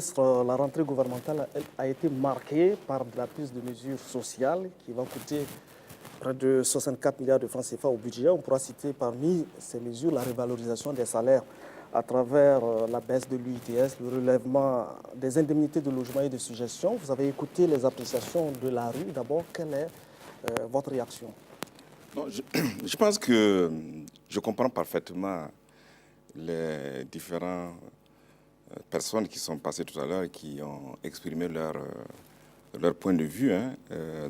ministre, la rentrée gouvernementale a été marquée par la prise de mesures sociales qui va coûter près de 64 milliards de francs CFA au budget. On pourra citer parmi ces mesures la revalorisation des salaires à travers la baisse de l'UITS, le relèvement des indemnités de logement et de suggestion. Vous avez écouté les appréciations de la rue. D'abord, quelle est votre réaction? Non, je pense que je comprends parfaitement les différentes personnes qui sont passées tout à l'heure et qui ont exprimé leur point de vue.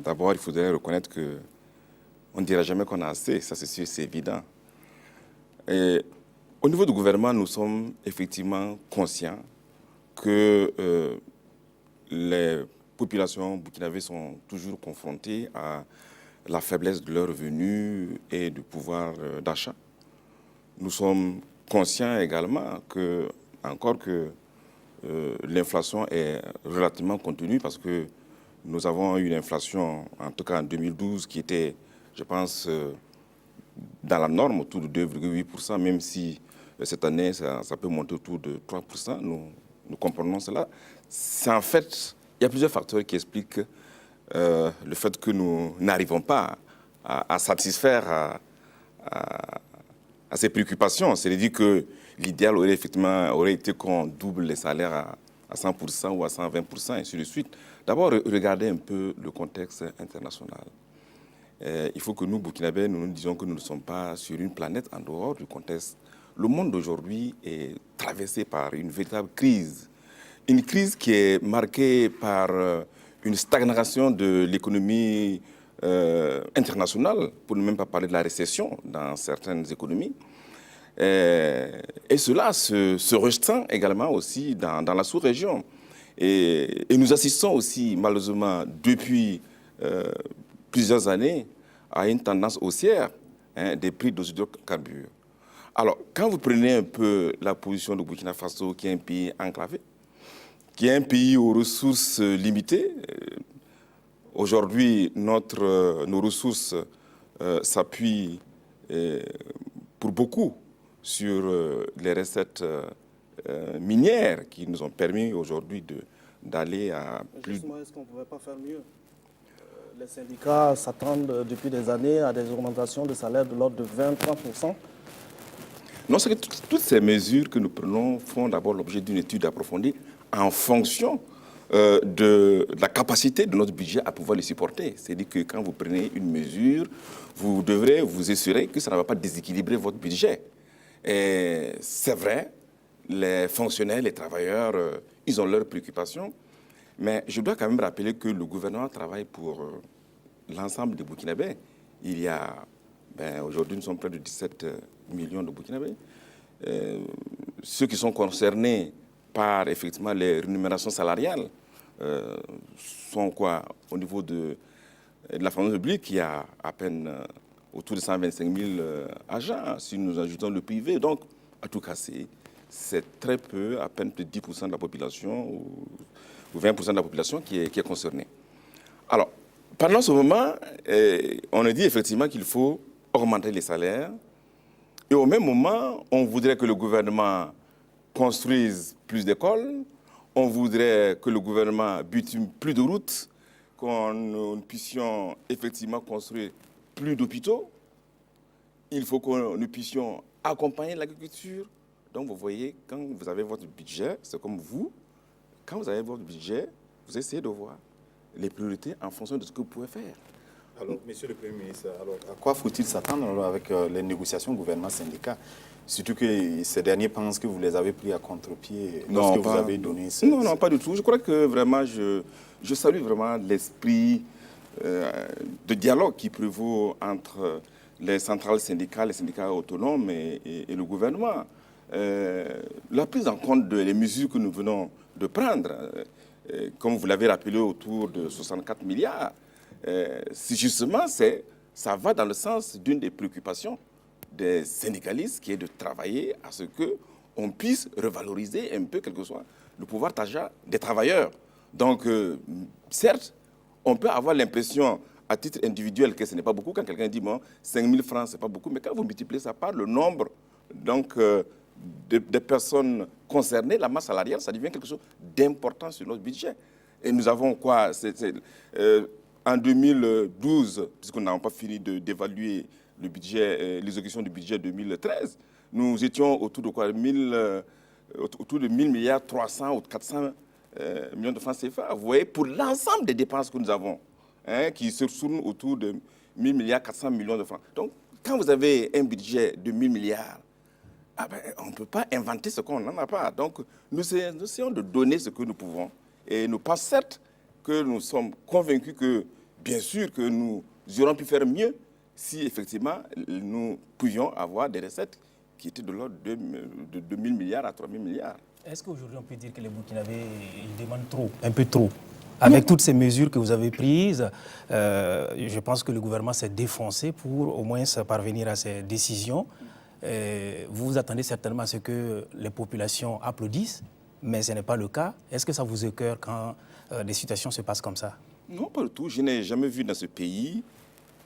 D'abord, il faudrait reconnaître qu'on ne dira jamais qu'on a assez, ça c'est sûr, c'est évident. Et au niveau du gouvernement, nous sommes effectivement conscients que les populations burkinabées sont toujours confrontées à la faiblesse de leurs revenus et du pouvoir d'achat. Nous sommes conscients également que, encore que l'inflation est relativement contenue parce que nous avons eu une inflation, en tout cas en 2012, qui était, je pense, dans la norme, autour de 2,8%, même si cette année, ça peut monter autour de 3%. Nous comprenons cela. C'est en fait, il y a plusieurs facteurs qui expliquent le fait que nous n'arrivons pas à satisfaire à ces préoccupations. C'est-à-dire que l'idéal aurait été qu'on double les salaires à 100% ou à 120%, et ainsi de suite. D'abord, regardez un peu le contexte international. Il faut que nous, Burkinabés, nous disions que nous ne sommes pas sur une planète en dehors du contexte. Le monde d'aujourd'hui est traversé par une véritable crise. Une crise qui est marquée par une stagnation de l'économie internationale, pour ne même pas parler de la récession dans certaines économies. Et cela se ressent également aussi dans la sous-région. Et nous assistons aussi, malheureusement, depuis plusieurs années, à une tendance haussière des prix des hydrocarbures. Alors, quand vous prenez un peu la position de Burkina Faso, qui est un pays enclavé, qui est un pays aux ressources limitées, aujourd'hui, nos ressources s'appuient pour beaucoup sur les recettes minières qui nous ont permis aujourd'hui d'aller à plus... Justement, est-ce qu'on ne pouvait pas faire mieux? Les syndicats s'attendent depuis des années à des augmentations de salaire de l'ordre de 20-30%. Non, c'est que toutes ces mesures que nous prenons font d'abord l'objet d'une étude approfondie en fonction de la capacité de notre budget à pouvoir les supporter. C'est-à-dire que quand vous prenez une mesure, vous devrez vous assurer que ça ne va pas déséquilibrer votre budget. Et c'est vrai, les fonctionnaires, les travailleurs, ils ont leurs préoccupations. Mais je dois quand même rappeler que le gouvernement travaille pour l'ensemble des Burkinabés. Il y a, aujourd'hui, nous sommes près de 17 millions de Burkinabés. Ceux qui sont concernés par, effectivement, les rémunérations salariales sont quoi? Au niveau de la fonction publique, il y a à peine autour de 125 000 agents, si nous ajoutons le privé. Donc, en tout cas, c'est très peu, à peine plus de 10% de la population ou 20% de la population qui est concernée. Alors, pendant ce moment, on a dit effectivement qu'il faut augmenter les salaires. Et au même moment, on voudrait que le gouvernement construise plus d'écoles, on voudrait que le gouvernement bitume plus de routes, qu'on nous puissions effectivement construire plus d'hôpitaux. Il faut que nous puissions accompagner l'agriculture. Donc vous voyez, quand vous avez votre budget, c'est comme vous, quand vous avez votre budget, vous essayez de voir les priorités en fonction de ce que vous pouvez faire. Alors, Monsieur le Premier ministre, alors, à quoi faut-il s'attendre avec les négociations gouvernement-syndicat? Surtout que ces derniers pensent que vous les avez pris à contre-pied lorsque vous avez donné... Non, pas du tout. Je crois que vraiment, je salue vraiment l'esprit de dialogue qui prévaut entre les centrales syndicales, les syndicats autonomes et le gouvernement. La prise en compte des mesures que nous venons de prendre, comme vous l'avez rappelé, autour de 64 milliards, justement, ça va dans le sens d'une des préoccupations des syndicalistes, qui est de travailler à ce qu'on puisse revaloriser un peu, quel que soit le pouvoir d'achat des travailleurs. Donc, certes, on peut avoir l'impression, à titre individuel, que ce n'est pas beaucoup. Quand quelqu'un dit, bon, 5 000 francs, ce n'est pas beaucoup. Mais quand vous multipliez ça par le nombre donc, des personnes concerner la masse salariale, ça devient quelque chose d'important sur notre budget. Et nous avons quoi en 2012, puisqu'on n'a pas fini d'évaluer le budget, l'exécution du budget 2013, nous étions autour de quoi autour de 1000 milliards 300 ou 400 millions de francs CFA. Vous voyez, pour l'ensemble des dépenses que nous avons, qui se tournent autour de 1000 milliards 400 millions de francs. Donc, quand vous avez un budget de 1000 milliards, on ne peut pas inventer ce qu'on n'en a pas. Donc, nous essayons de donner ce que nous pouvons. Et nous pensons certes que nous sommes convaincus que, bien sûr, que nous aurions pu faire mieux si, effectivement, nous pouvions avoir des recettes qui étaient de l'ordre de 2000 milliards à 3000 milliards. Est-ce qu'aujourd'hui, on peut dire que les Burkinabés demandent trop, un peu trop? Avec toutes ces mesures que vous avez prises, je pense que le gouvernement s'est défoncé pour au moins parvenir à ces décisions. Vous vous attendez certainement à ce que les populations applaudissent, mais ce n'est pas le cas. Est-ce que ça vous écoeure quand des situations se passent comme ça? Non, pas du tout. Je n'ai jamais vu dans ce pays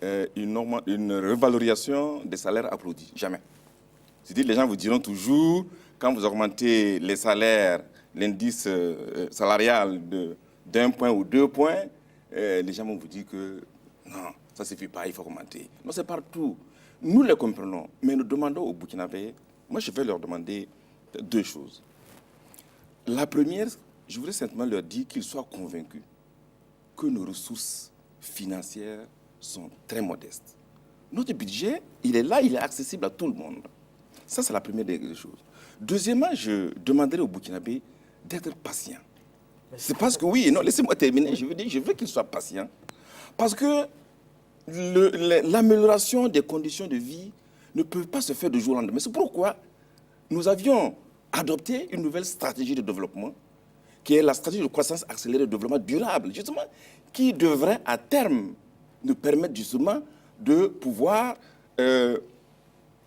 une revalorisation des salaires applaudis. Jamais. C'est-à-dire les gens vous diront toujours, quand vous augmentez les salaires, l'indice salarial d'1 point ou 2 points, les gens vont vous dire que non, ça ne suffit pas, il faut augmenter. Non, c'est partout. Nous les comprenons, mais nous demandons aux Burkinabés, moi je vais leur demander 2 choses. La première, je voudrais simplement leur dire qu'ils soient convaincus que nos ressources financières sont très modestes. Notre budget, il est là, il est accessible à tout le monde. Ça, c'est la première des choses. Deuxièmement, je demanderai aux Burkinabés d'être patients. C'est parce que, oui, non, laissez-moi terminer, je veux qu'ils soient patients. Parce que l'amélioration des conditions de vie ne peut pas se faire de jour au lendemain. C'est pourquoi nous avions adopté une nouvelle stratégie de développement, qui est la stratégie de croissance accélérée de développement durable, justement, qui devrait à terme nous permettre justement de pouvoir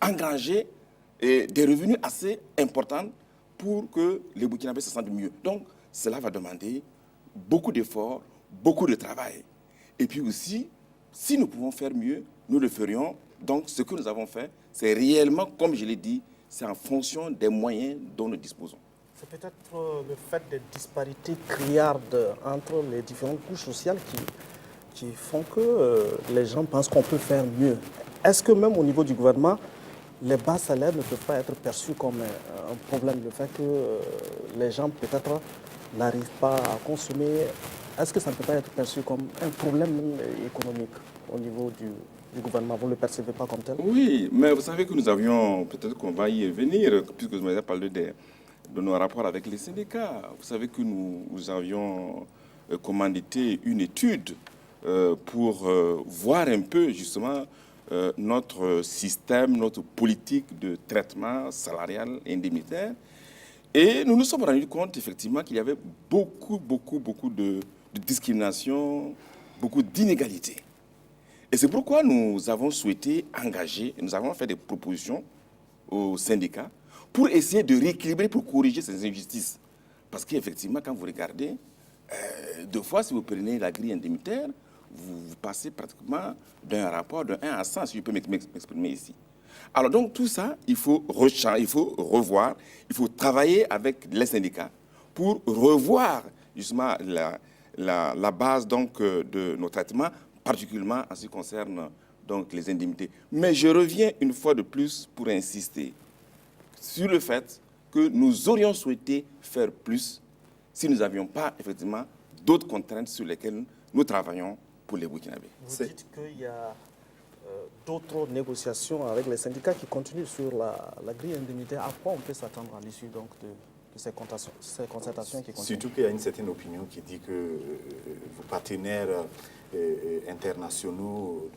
engranger des revenus assez importants pour que les Burkinabés se sentent mieux. Donc, cela va demander beaucoup d'efforts, beaucoup de travail. Et puis aussi, si nous pouvons faire mieux, nous le ferions. Donc, ce que nous avons fait, c'est réellement, comme je l'ai dit, c'est en fonction des moyens dont nous disposons. C'est peut-être le fait des disparités criardes entre les différentes couches sociales qui font que les gens pensent qu'on peut faire mieux. Est-ce que même au niveau du gouvernement, les bas salaires ne peuvent pas être perçus comme un problème? Le fait que les gens peut-être n'arrivent pas à consommer, est-ce que ça ne peut pas être perçu comme un problème économique au niveau du gouvernement? Vous ne le percevez pas comme tel? Oui, mais vous savez que nous avions, peut-être qu'on va y venir, puisque vous m'avez parlé de nos rapports avec les syndicats. Vous savez que nous avions commandité une étude pour voir un peu justement notre système, notre politique de traitement salarial et indemnitaire. Et nous nous sommes rendus compte effectivement qu'il y avait beaucoup de discrimination, beaucoup d'inégalités. Et c'est pourquoi nous avons souhaité engager, nous avons fait des propositions aux syndicats pour essayer de rééquilibrer, pour corriger ces injustices. Parce qu'effectivement, quand vous regardez, 2 fois, si vous prenez la grille indemnitaire, vous passez pratiquement d'un rapport de 1 à 100, si je peux m'exprimer ici. Alors donc tout ça, il faut revoir, il faut travailler avec les syndicats pour revoir justement la base donc, de nos traitements, particulièrement en ce qui concerne donc, les indemnités. Mais je reviens une fois de plus pour insister sur le fait que nous aurions souhaité faire plus si nous n'avions pas effectivement d'autres contraintes sur lesquelles nous travaillons pour les Burkinabés. Vous dites qu'il y a d'autres négociations avec les syndicats qui continuent sur la grille indemnitaire. À quoi on peut s'attendre à l'issue donc de ces concertations qui continuent? Surtout qu'il y a une certaine opinion qui dit que vos partenaires internationaux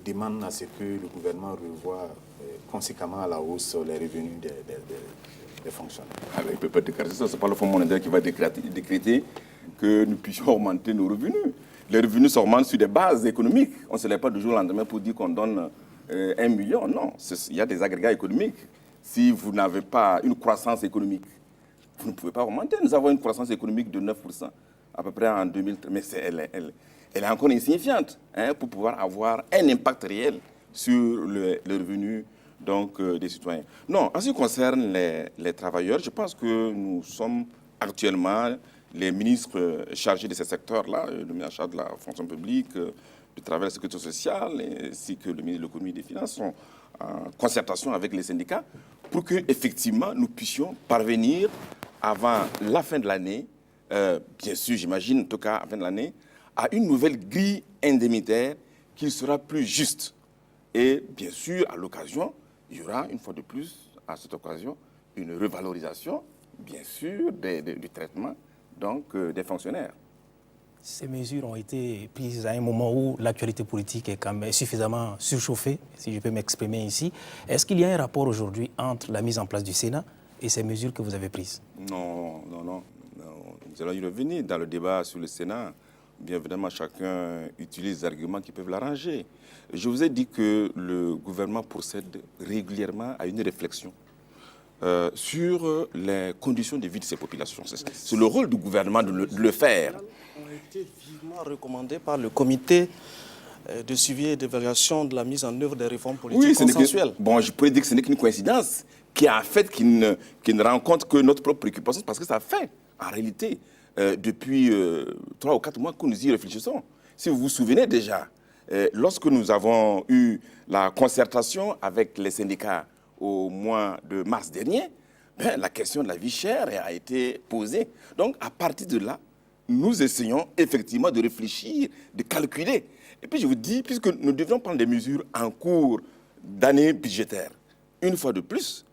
demandent à ce que le gouvernement revoie conséquemment à la hausse les revenus des fonctionnaires. Il ne peut pas décréter ça, ce n'est pas le Fonds monétaire qui va décréter que nous puissions augmenter nos revenus. Les revenus s'augmentent sur des bases économiques. On ne se lève pas du jour au lendemain pour dire qu'on donne 1 million. Non, il y a des agrégats économiques. Si vous n'avez pas une croissance économique, vous ne pouvez pas augmenter. Nous avons une croissance économique de 9% à peu près en 2013, mais elle est encore insignifiante pour pouvoir avoir un impact réel sur le revenu donc, des citoyens. Non, en ce qui concerne les travailleurs, je pense que nous sommes actuellement les ministres chargés de ces secteurs-là, le ministre en charge de la fonction publique, du travail et de la sécurité sociale, ainsi que le ministre de l'économie et des finances sont en concertation avec les syndicats pour que effectivement nous puissions parvenir avant la fin de l'année, bien sûr, j'imagine, en tout cas, à la fin de l'année, à une nouvelle grille indemnitaire qui sera plus juste. Et bien sûr, à l'occasion, il y aura une fois de plus, à cette occasion, une revalorisation, bien sûr, du traitement donc, des fonctionnaires. Ces mesures ont été prises à un moment où l'actualité politique est quand même suffisamment surchauffée, si je peux m'exprimer ici. Est-ce qu'il y a un rapport aujourd'hui entre la mise en place du Sénat et ces mesures que vous avez prises? Non. Nous allons y revenir dans le débat sur le Sénat. Bien évidemment, chacun utilise des arguments qui peuvent l'arranger. Je vous ai dit que le gouvernement procède régulièrement à une réflexion sur les conditions de vie de ces populations. C'est le rôle du gouvernement de le faire. Ont été vivement recommandés par le comité de suivi et d'évaluation de la mise en œuvre des réformes politiques consensuelles. Bon, je pourrais dire que ce n'est qu'une coïncidence qui a fait qui ne rencontre que notre propre préoccupation, parce que ça fait, en réalité, depuis 3 ou 4 mois que nous y réfléchissons. Si vous vous souvenez déjà, lorsque nous avons eu la concertation avec les syndicats au mois de mars dernier, la question de la vie chère a été posée. Donc, à partir de là, nous essayons effectivement de réfléchir, de calculer. Et puis je vous dis, puisque nous devons prendre des mesures en cours d'année budgétaire, une fois de plus,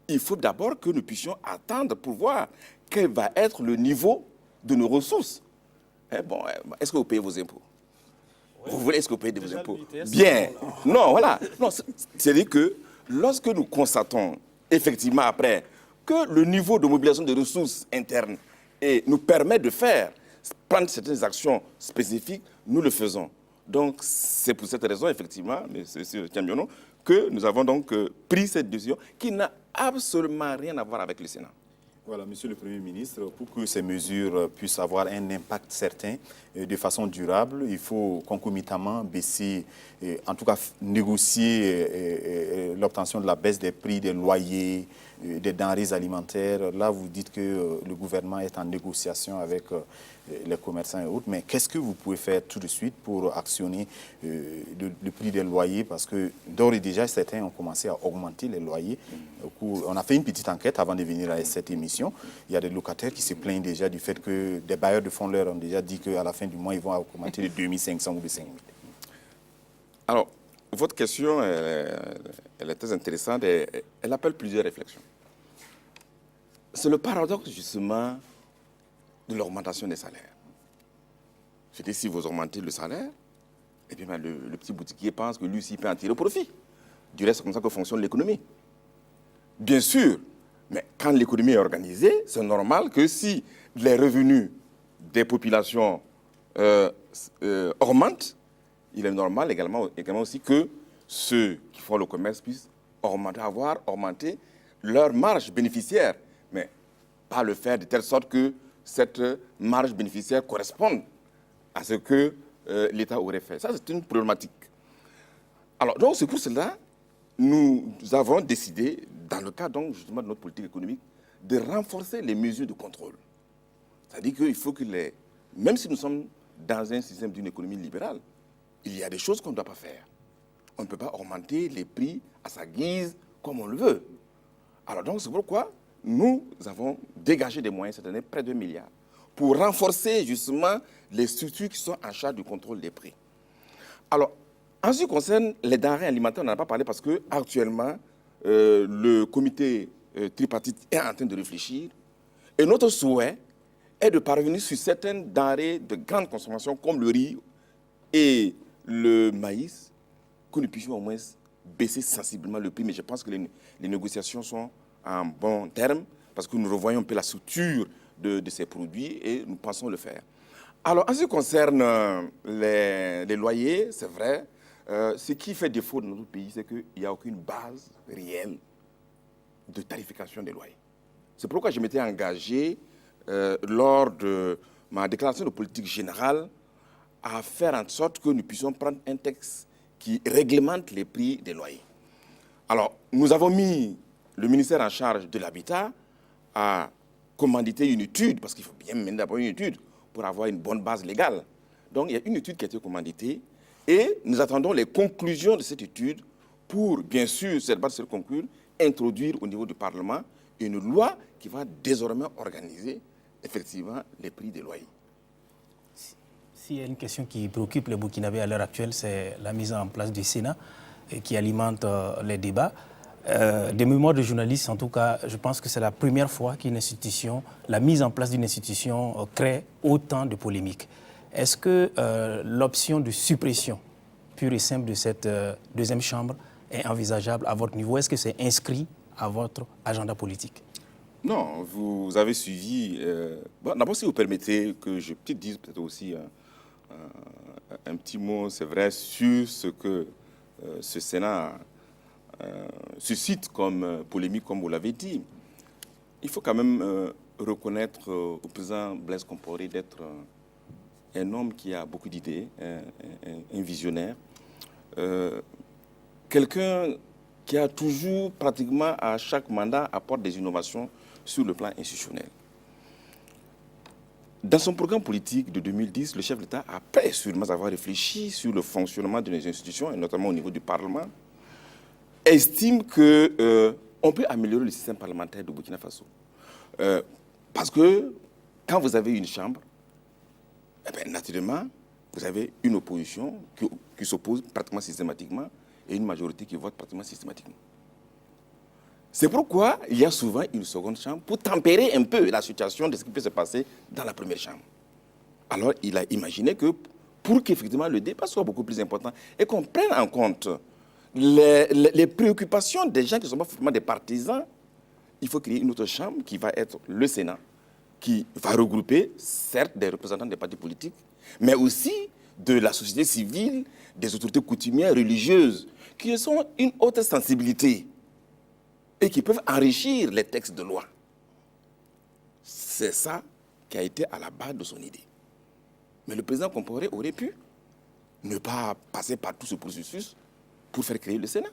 il faut d'abord que nous puissions attendre pour voir quel va être le niveau de nos ressources. Est-ce que vous payez vos impôts? Vous voulez, est-ce que vous payez vos impôts? Bien. Non, voilà. Non, c'est-à-dire que lorsque nous constatons effectivement après que le niveau de mobilisation des ressources internes nous permet de prendre certaines actions spécifiques, nous le faisons. Donc, c'est pour cette raison, effectivement, M. Tiambiono, que nous avons donc pris cette décision qui n'a absolument rien à voir avec le Sénat. Voilà, Monsieur le Premier ministre, pour que ces mesures puissent avoir un impact certain de façon durable, il faut concomitamment baisser, en tout cas négocier l'obtention de la baisse des prix des loyers, des denrées alimentaires. Là, vous dites que le gouvernement est en négociation avec les commerçants et autres, mais qu'est-ce que vous pouvez faire tout de suite pour actionner le prix des loyers? Parce que d'ores et déjà, certains ont commencé à augmenter les loyers. On a fait une petite enquête avant de venir à cette émission. Il y a des locataires qui se plaignent déjà du fait que des bailleurs de fonds leur ont déjà dit qu'à la fin du mois, ils vont augmenter de 2500 ou de 5000. Alors, votre question, elle est très intéressante et elle appelle plusieurs réflexions. C'est le paradoxe, justement, de l'augmentation des salaires. C'est-à-dire, si vous augmentez le salaire, eh bien, le petit boutiquier pense que lui aussi peut en tirer profit. Du reste, c'est comme ça que fonctionne l'économie. Bien sûr, mais quand l'économie est organisée, c'est normal que si les revenus des populations augmentent, il est normal également aussi que ceux qui font le commerce puissent avoir augmenté leur marge bénéficiaire, mais pas le faire de telle sorte que cette marge bénéficiaire corresponde à ce que l'État aurait fait. Ça, c'est une problématique. Alors, donc, c'est pour cela nous avons décidé, dans le cadre donc, justement de notre politique économique, de renforcer les mesures de contrôle. C'est-à-dire qu'il faut que même si nous sommes dans un système d'une économie libérale, il y a des choses qu'on ne doit pas faire. On ne peut pas augmenter les prix à sa guise comme on le veut. Alors donc, c'est pourquoi nous avons dégagé des moyens cette année, près de 1 milliard, pour renforcer justement les structures qui sont en charge du contrôle des prix. Alors, en ce qui concerne les denrées alimentaires, on n'en a pas parlé parce qu'actuellement, le comité tripartite est en train de réfléchir. Et notre souhait est de parvenir sur certaines denrées de grande consommation, comme le riz et le maïs, que nous puissions au moins baisser sensiblement le prix. Mais je pense que les négociations sont en bon terme, parce que nous revoyons un peu la structure de ces produits et nous pensons le faire. Alors, en ce qui concerne les loyers, c'est vrai, ce qui fait défaut dans notre pays, c'est qu'il n'y a aucune base réelle de tarification des loyers. C'est pourquoi je m'étais engagé, lors de ma déclaration de politique générale, à faire en sorte que nous puissions prendre un texte qui réglemente les prix des loyers. Alors, nous avons mis le ministère en charge de l'habitat à commanditer une étude, parce qu'il faut bien mener d'abord une étude pour avoir une bonne base légale. Donc, il y a une étude qui a été commanditée et nous attendons les conclusions de cette étude pour, bien sûr, cette base se conclure, introduire au niveau du Parlement une loi qui va désormais organiser effectivement les prix des loyers. S'il y a une question qui préoccupe les Burkinabés à l'heure actuelle, c'est la mise en place du Sénat qui alimente les débats. Des mémoires de journalistes, en tout cas, je pense que c'est la première fois qu'une institution, la mise en place d'une institution crée autant de polémiques. Est-ce que l'option de suppression pure et simple de cette deuxième chambre est envisageable à votre niveau? Est-ce que c'est inscrit à votre agenda politique? Non, vous avez suivi... D'abord, si vous permettez que je dise peut-être aussi un petit mot, c'est vrai, sur ce que ce Sénat suscite comme polémique, comme vous l'avez dit. Il faut quand même reconnaître au président Blaise Compaoré d'être un homme qui a beaucoup d'idées, un visionnaire, quelqu'un qui a toujours, pratiquement à chaque mandat, apporte des innovations sur le plan institutionnel. Dans son programme politique de 2010, le chef de l'État, après sûrement avoir réfléchi sur le fonctionnement de nos institutions, et notamment au niveau du Parlement, estime qu'on peut améliorer le système parlementaire de Burkina Faso. Parce que quand vous avez une chambre, eh bien, naturellement, vous avez une opposition qui s'oppose pratiquement systématiquement et une majorité qui vote pratiquement systématiquement. C'est pourquoi il y a souvent une seconde chambre pour tempérer un peu la situation de ce qui peut se passer dans la première chambre. Alors, il a imaginé que pour qu'effectivement le débat soit beaucoup plus important et qu'on prenne en compte les préoccupations des gens qui ne sont pas forcément des partisans, il faut créer une autre chambre qui va être le Sénat, qui va regrouper, certes, des représentants des partis politiques, mais aussi de la société civile, des autorités coutumières, religieuses, qui sont une haute sensibilité et qui peuvent enrichir les textes de loi. C'est ça qui a été à la base de son idée. Mais le président Compaoré aurait pu ne pas passer par tout ce processus pour faire créer le Sénat.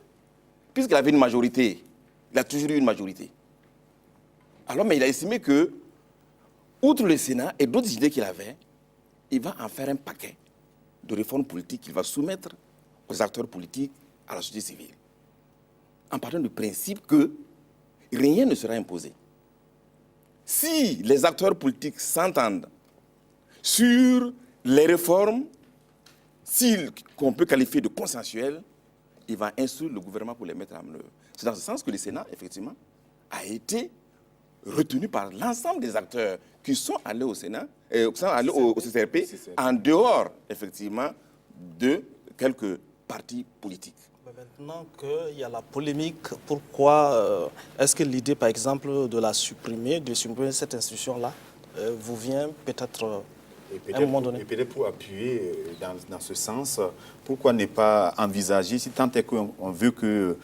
Puisqu'il avait une majorité, il a toujours eu une majorité. Alors, mais il a estimé que, outre le Sénat et d'autres idées qu'il avait, il va en faire un paquet de réformes politiques qu'il va soumettre aux acteurs politiques, à la société civile. En partant du principe que rien ne sera imposé. Si les acteurs politiques s'entendent sur les réformes, qu'on peut qualifier de consensuelles, il va instruire le gouvernement pour les mettre en œuvre. C'est dans ce sens que le Sénat, effectivement, a été retenu par l'ensemble des acteurs qui sont allés au Sénat, qui sont allés au CCRP, en dehors, effectivement, de quelques partis politiques. Mais maintenant qu'il y a la polémique, pourquoi est-ce que l'idée, par exemple, de supprimer cette institution-là, vous vient peut-être à un moment donné? Et peut-être pour appuyer dans ce sens, pourquoi ne pas envisager, si tant est qu'on veut que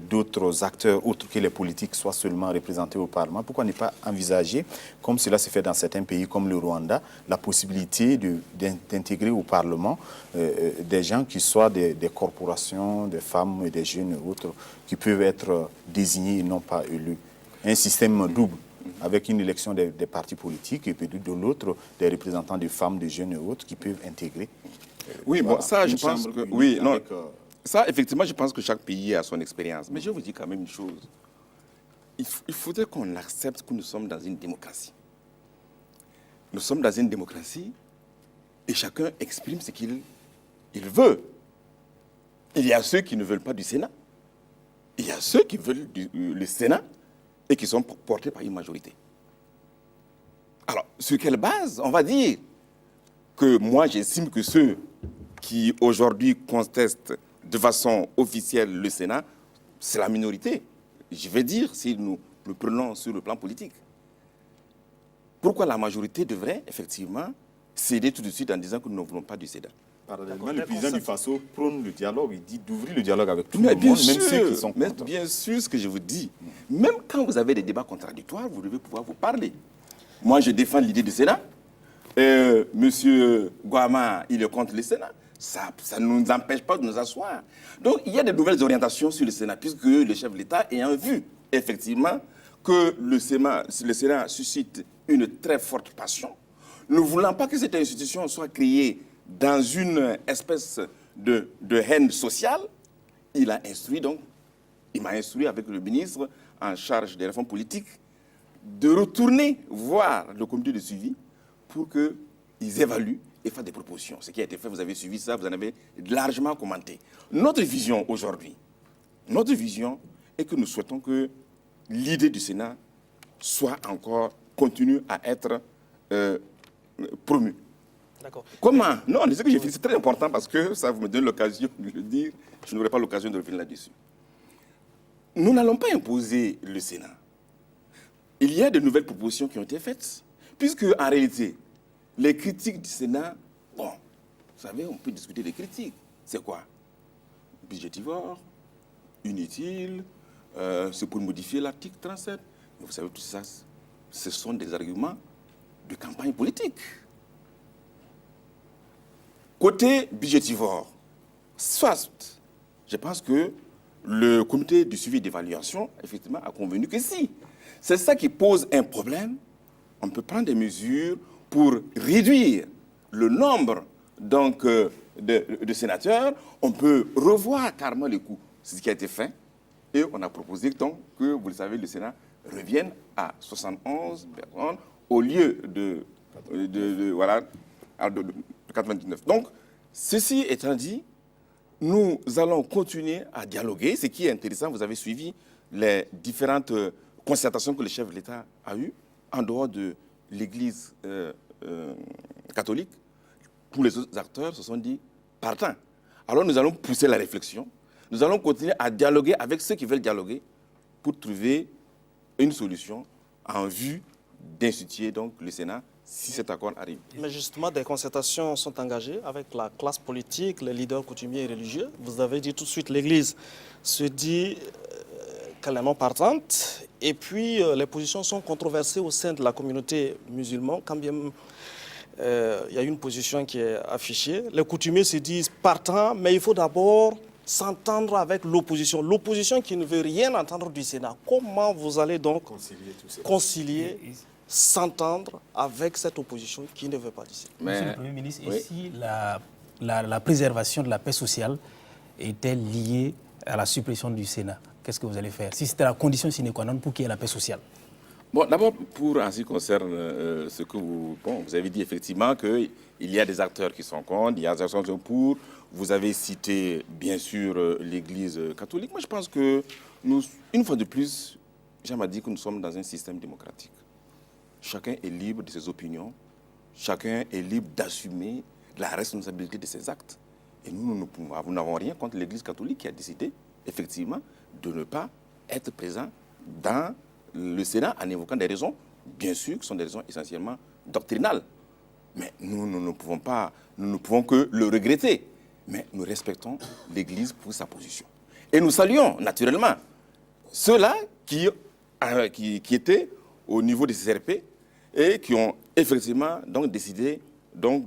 d'autres acteurs, autres que les politiques, soient seulement représentés au Parlement, pourquoi ne pas envisager, comme cela se fait dans certains pays comme le Rwanda, la possibilité d'intégrer au Parlement des gens qui soient des corporations, des femmes et des jeunes et autres, qui peuvent être désignés et non pas élus. Un système double, avec une élection des partis politiques et puis de l'autre, des représentants de femmes, de jeunes et autres qui peuvent intégrer. Oui, voilà, bon, ça, je pense que... Oui, non, avec, ça, effectivement, je pense que chaque pays a son expérience. Mais je vous dis quand même une chose. Il faudrait qu'on accepte que nous sommes dans une démocratie. Nous sommes dans une démocratie et chacun exprime ce qu'il veut. Il y a ceux qui ne veulent pas du Sénat. Il y a ceux qui veulent le Sénat et qui sont portés par une majorité. Alors, sur quelle base on va dire que moi, j'estime que ceux qui aujourd'hui contestent de façon officielle le Sénat, c'est la minorité. Je vais dire, si nous le prenons sur le plan politique. Pourquoi la majorité devrait effectivement céder tout de suite en disant que nous ne voulons pas du Sénat? Parallèlement, le président du Faso prône le dialogue, il dit d'ouvrir le dialogue avec tout le monde, bien sûr, même ceux qui sont contre. Mais bien sûr, ce que je vous dis, même quand vous avez des débats contradictoires, vous devez pouvoir vous parler. Moi, je défends l'idée du Sénat. Monsieur Guama, il est contre le Sénat. ça ne nous empêche pas de nous asseoir. Donc, il y a de nouvelles orientations sur le Sénat, puisque le chef de l'État ayant vu, effectivement, que le Sénat suscite une très forte passion, ne voulant pas que cette institution soit créée dans une espèce de haine sociale, il m'a instruit avec le ministre en charge des réformes politiques de retourner voir le comité de suivi pour qu'ils évaluent et fassent des propositions. Ce qui a été fait, vous avez suivi ça, vous en avez largement commenté. Notre vision aujourd'hui, est que nous souhaitons que l'idée du Sénat continue à être promue. D'accord. Comment? Non, ce que j'ai fait, c'est très important parce que ça vous me donne l'occasion de le dire. Je n'aurai pas l'occasion de revenir là-dessus. Nous n'allons pas imposer le Sénat. Il y a de nouvelles propositions qui ont été faites, puisque en réalité, les critiques du Sénat, bon, vous savez, on peut discuter des critiques. C'est quoi? Budgétivore, inutile, c'est pour modifier l'article 37. Mais vous savez, tout ça, ce sont des arguments de campagne politique. Côté budgétivore, soit, je pense que le comité du suivi d'évaluation, effectivement, a convenu que si c'est ça qui pose un problème, on peut prendre des mesures pour réduire le nombre donc, de sénateurs. On peut revoir carrément les coûts. C'est ce qui a été fait. Et on a proposé donc, que, vous le savez, le Sénat revienne à 71 personnes au lieu de 99. Donc, ceci étant dit, nous allons continuer à dialoguer. Ce qui est intéressant, vous avez suivi les différentes concertations que le chef de l'État a eues en dehors de l'Église catholique. Tous les autres acteurs se sont dit partants. Alors nous allons pousser la réflexion. Nous allons continuer à dialoguer avec ceux qui veulent dialoguer pour trouver une solution en vue d'instituer donc le Sénat si cet accord arrive. Mais justement, des concertations sont engagées avec la classe politique, les leaders coutumiers et religieux. Vous avez dit tout de suite, l'Église se dit qu'elle est non partante. Et puis, les positions sont controversées au sein de la communauté musulmane, quand bien il y a une position qui est affichée. Les coutumiers se disent partants, mais il faut d'abord s'entendre avec l'opposition. L'opposition qui ne veut rien entendre du Sénat. Comment vous allez donc concilier s'entendre avec cette opposition qui ne veut pas du Sénat? Monsieur le Premier ministre, et si la préservation de la paix sociale était liée à la suppression du Sénat, qu'est-ce que vous allez faire? Si c'était la condition sine qua non pour qu'il y ait la paix sociale. Bon, d'abord, pour en ce qui concerne ce que vous avez dit effectivement qu'il y a des acteurs qui sont contre, il y a des acteurs qui sont pour. Vous avez cité, bien sûr, l'Église catholique. Moi, je pense que nous, une fois de plus, j'aime dire que nous sommes dans un système démocratique. Chacun est libre de ses opinions. Chacun est libre d'assumer la responsabilité de ses actes. Et nous n'avons rien contre l'Église catholique qui a décidé, effectivement, de ne pas être présent dans le Sénat en évoquant des raisons, bien sûr, qui sont des raisons essentiellement doctrinales. Mais nous ne pouvons que le regretter. Mais nous respectons l'Église pour sa position. Et nous saluons, naturellement, ceux-là qui étaient au niveau des CRP et qui ont effectivement donc, décidé donc,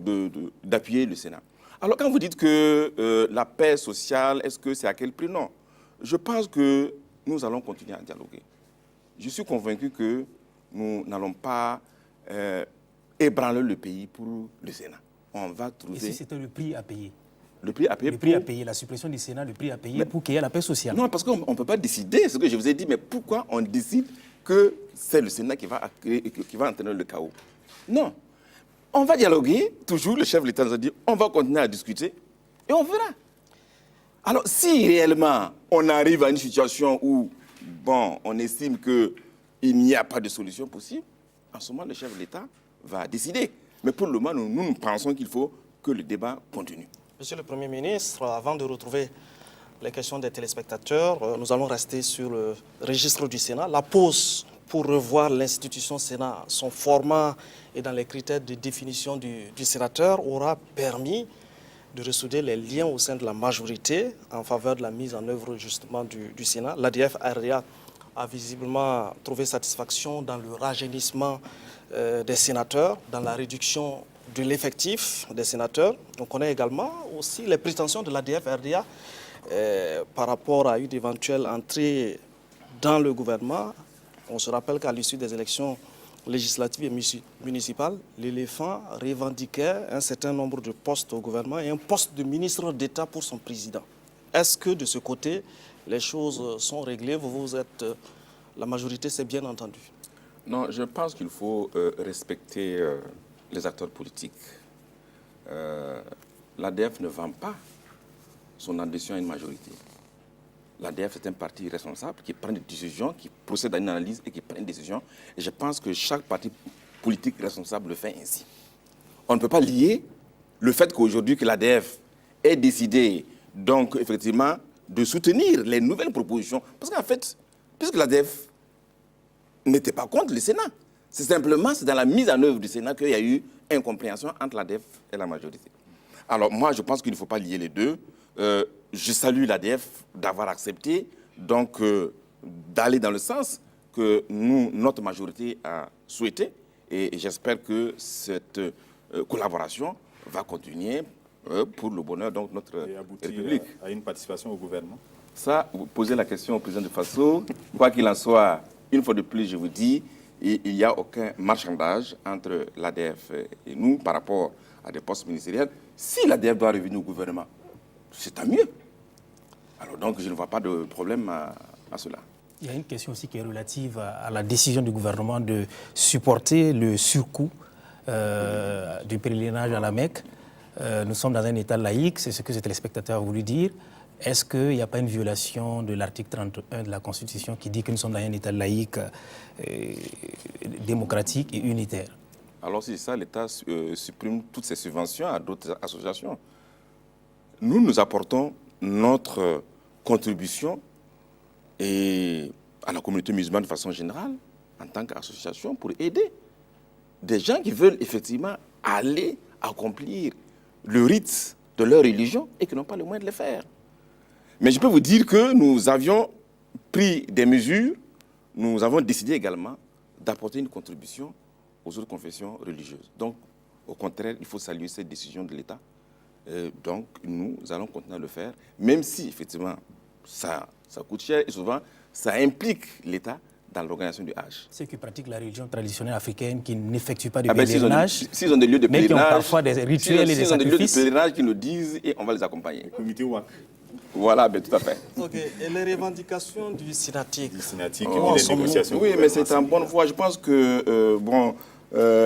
d'appuyer le Sénat. Alors, quand vous dites que la paix sociale, est-ce que c'est à quel prix? Non. Je pense que nous allons continuer à dialoguer. Je suis convaincu que nous n'allons pas ébranler le pays pour le Sénat. On va trouver... Et si c'était le prix à payer? Le prix à payer, la suppression du Sénat, le prix à payer pour qu'il y ait la paix sociale. Non, parce qu'on ne peut pas décider, ce que je vous ai dit, mais pourquoi on décide que c'est le Sénat qui va entraîner le chaos? Non. On va dialoguer, toujours, le chef de l'État nous a dit, on va continuer à discuter et on verra. Alors, si réellement on arrive à une situation où, on estime qu'il n'y a pas de solution possible, en ce moment, le chef de l'État va décider. Mais pour le moment, nous pensons qu'il faut que le débat continue. Monsieur le Premier ministre, avant de retrouver les questions des téléspectateurs, nous allons rester sur le registre du Sénat. La pause pour revoir l'institution Sénat, son format et dans les critères de définition du sénateur aura permis de ressouder les liens au sein de la majorité en faveur de la mise en œuvre justement du Sénat. L'ADF-RDA a visiblement trouvé satisfaction dans le rajeunissement des sénateurs, dans la réduction de l'effectif des sénateurs. On connaît également aussi les prétentions de l'ADF-RDA par rapport à une éventuelle entrée dans le gouvernement. On se rappelle qu'à l'issue des élections législatives et municipales, l'éléphant revendiquait un certain nombre de postes au gouvernement et un poste de ministre d'État pour son président. Est-ce que de ce côté, les choses sont réglées? Vous êtes, la majorité s'est bien entendue? Non, je pense qu'il faut respecter les acteurs politiques. L'ADF ne vend pas son adhésion à une majorité. L'ADF, c'est un parti responsable qui prend des décisions, qui procède à une analyse et qui prend des décisions. Et je pense que chaque parti politique responsable le fait ainsi. On ne peut pas lier le fait qu'aujourd'hui que l'ADF ait décidé, donc effectivement, de soutenir les nouvelles propositions. Parce qu'en fait, puisque l'ADF n'était pas contre le Sénat, c'est simplement dans la mise en œuvre du Sénat qu'il y a eu incompréhension entre l'ADF et la majorité. Alors moi, je pense qu'il ne faut pas lier les deux. Je salue l'ADF d'avoir accepté donc d'aller dans le sens que notre majorité a souhaité et j'espère que cette collaboration va continuer pour le bonheur de notre République. À une participation au gouvernement. Ça, vous posez la question au président de Faso. Quoi qu'il en soit, une fois de plus, je vous dis, il n'y a aucun marchandage entre l'ADF et nous par rapport à des postes ministériels. Si l'ADF doit revenir au gouvernement, c'est tant mieux. Alors donc, je ne vois pas de problème à cela. Il y a une question aussi qui est relative à la décision du gouvernement de supporter le surcoût du pèlerinage à la Mecque. Nous sommes dans un État laïque, c'est ce que ce téléspectateur a voulu dire. Est-ce qu'il n'y a pas une violation de l'article 31 de la Constitution qui dit que nous sommes dans un État laïque, démocratique et unitaire? Alors si c'est ça, l'État supprime toutes ces subventions à d'autres associations. Nous apportons notre contribution et à la communauté musulmane de façon générale, en tant qu'association, pour aider des gens qui veulent effectivement aller accomplir le rite de leur religion et qui n'ont pas le moyen de le faire. Mais je peux vous dire que nous avions pris des mesures, nous avons décidé également d'apporter une contribution aux autres confessions religieuses. Donc, au contraire, il faut saluer cette décision de l'État. Donc, nous allons continuer à le faire, même si, effectivement, ça coûte cher et souvent, ça implique l'État dans l'organisation du Hajj. Ceux qui pratiquent la religion traditionnelle africaine, qui n'effectuent pas de ben, pèlerinage, s'ils ont des lieux de mais qui ont pèlerinage, parfois des rituels et des s'ils ont des lieux de sacrifices. pèlerinage qui nous disent et on va les accompagner. Le comité WAC. Voilà, ben, tout à fait. Ok. Et les revendications du Synatique? Du Synatique Oh, et des négociations. Oui, mais c'est en bonne voie. Je pense que,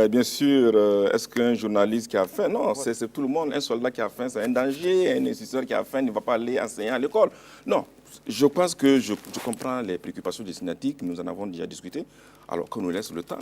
bien sûr, est-ce qu'un journaliste qui a faim? Non, c'est tout le monde. Un soldat qui a faim, c'est un danger. Un instituteur qui a faim ne va pas aller enseigner à l'école. Non, je pense que je comprends les préoccupations des Synatiques. Nous en avons déjà discuté. Alors qu'on nous laisse le temps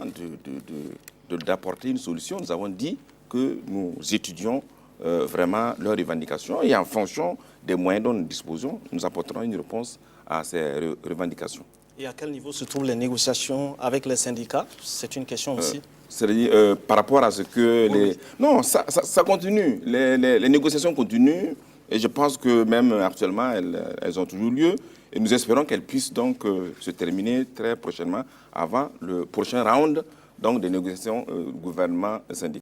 d'apporter une solution, nous avons dit que nous étudions vraiment leurs revendications et en fonction des moyens dont nous disposons, nous apporterons une réponse à ces revendications. Et à quel niveau se trouvent les négociations avec les syndicats? C'est une question aussi. C'est-à-dire par rapport à ce que les... Non, ça continue. Les négociations continuent et je pense que même actuellement, elles ont toujours lieu. Et nous espérons qu'elles puissent donc se terminer très prochainement avant le prochain round donc, des négociations gouvernement-syndicat.